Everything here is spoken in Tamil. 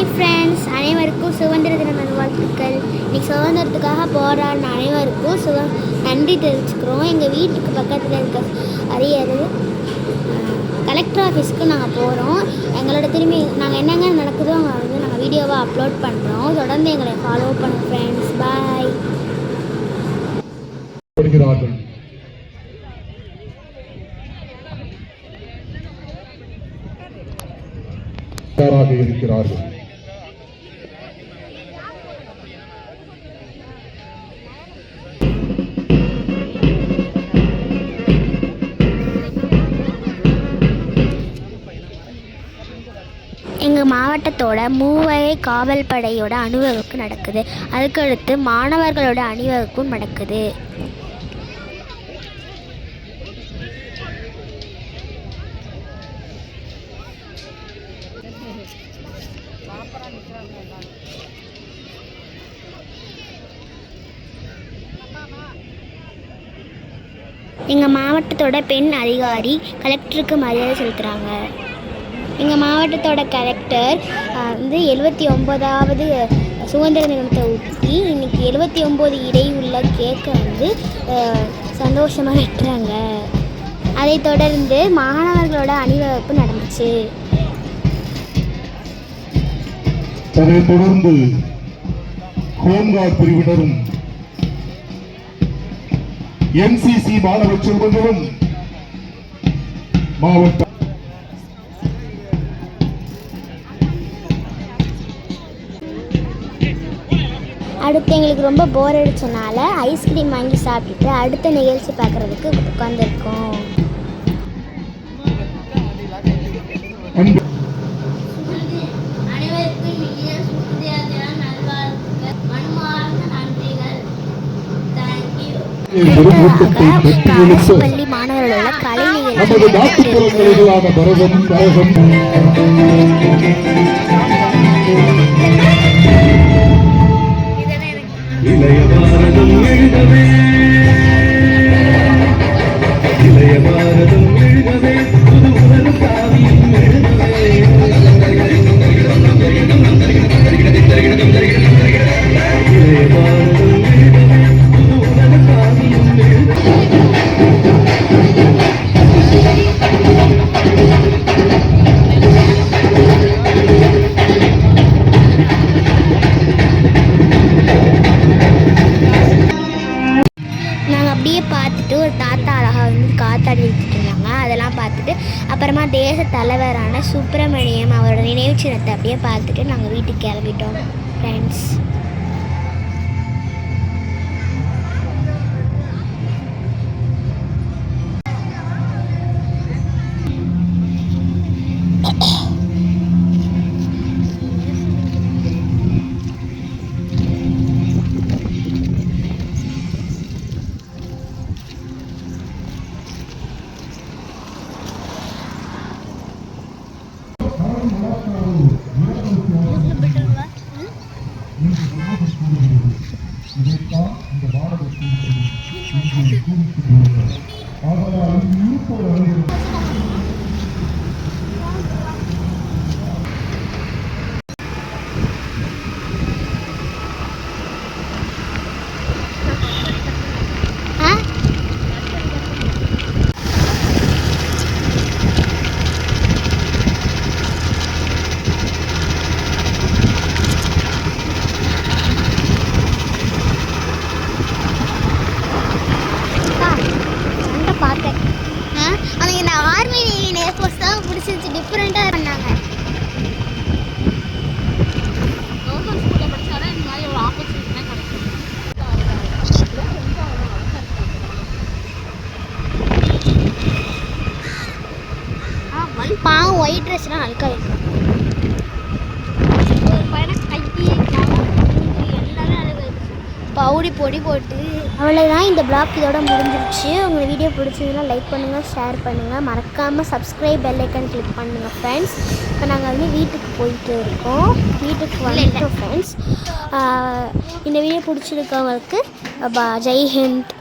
ஹாய் ஃப்ரெண்ட்ஸ், அனைவருக்கும் சுதந்திர தின நல்வாழ்த்துக்கள். இன்றைக்கி சுதந்திரத்துக்காக போராடின அனைவருக்கும் நன்றி தெரிவிச்சுக்கிறோம். எங்கள் வீட்டுக்கு பக்கத்தில் இருக்க அரியர் கலெக்டர் ஆஃபீஸ்க்கு நாங்கள் போகிறோம். எங்களோட திரும்பி நாங்கள் என்னென்ன நடக்குதோ அங்கே நாங்கள் வீடியோவாக அப்லோட் பண்ணுறோம். தொடர்ந்து எங்களை ஃபாலோ பண்ணுங்கள் ஃப்ரெண்ட்ஸ். பாய். இருக்கிறார்கள். எங்கள் மாவட்டத்தோட மூவகை காவல் படையோட அணிவகுப்பு நடக்குது. அதுக்கடுத்து மாணவர்களோட அணிவகுப்பும் நடக்குது. எங்கள் மாவட்டத்தோட பெண் அதிகாரி கலெக்டருக்கு மரியாதை செலுத்துகிறாங்க. எங்கள் மாவட்டத்தோட கலெக்டர் 79வது சுதந்திர தினத்தை ஒட்டி இன்றைக்கி 79 இடை உள்ள கேக்கை சந்தோஷமாக வெட்டுறாங்க. அதை தொடர்ந்து மாணவர்களோட அணிவகுப்பு நடந்துச்சு. அதை தொடர்ந்து ஹோம்கார்டு பிரிவினரும் NCC மாணவ செல்வங்களும் மாவட்ட அடுத்து எங்களுக்கு ரொம்ப போர் அடிச்சனால ஐஸ்கிரீம் வாங்கி சாப்பிட்டுட்டு அடுத்த நிகழ்ச்சி பார்க்குறதுக்கு உட்காந்துருக்கோம். பள்ளி மாணவர்களோட கலை இளைய பாரதம் எழுதவே, இளைய பாரதம் எழுதவே, புது உலக காவியம் எழுதவே, இளைய பாரதம் எழுதவே, புது உலக காவியம் எழுதவே. பார்த்துட்டு ஒரு தாத்தா அழகாக காத்தாடி எடுத்துட்டு இருந்தாங்க. அதெல்லாம் பார்த்துட்டு அப்புறமா தேச தலைவரான சுப்பிரமணியம் அவரோட நினைவு சின்னத்தை அப்படியே பார்த்துட்டு நாங்கள் வீட்டுக்கு கிளம்பிட்டோம் ஃப்ரெண்ட்ஸ். டிஃப்ரெண்டாக பண்ணாங்க. பாவம் ஒயிட் ட்ரெஸ்லாம் அழுக்கா இருக்கும். பவுடி பொடி போட்டு அவ்வளோதான். இந்த பிளாக் இதோட முடிஞ்சிருச்சு. உங்கள் வீடியோ பிடிச்சதுன்னா லைக் பண்ணுங்கள், ஷேர் பண்ணுங்கள், மறக்காமல் சப்ஸ்கிரைப் பெல் ஐக்கன் கிளிக் பண்ணுங்கள் ஃப்ரெண்ட்ஸ். இப்போ நாங்கள் வீட்டுக்கு போயிட்டு இருக்கோம். வீட்டுக்கு வந்துட்டோம் ஃப்ரெண்ட்ஸ். இந்த வீடியோ பிடிச்சிருக்கவங்களுக்கு ஜெய் ஹிந்த்.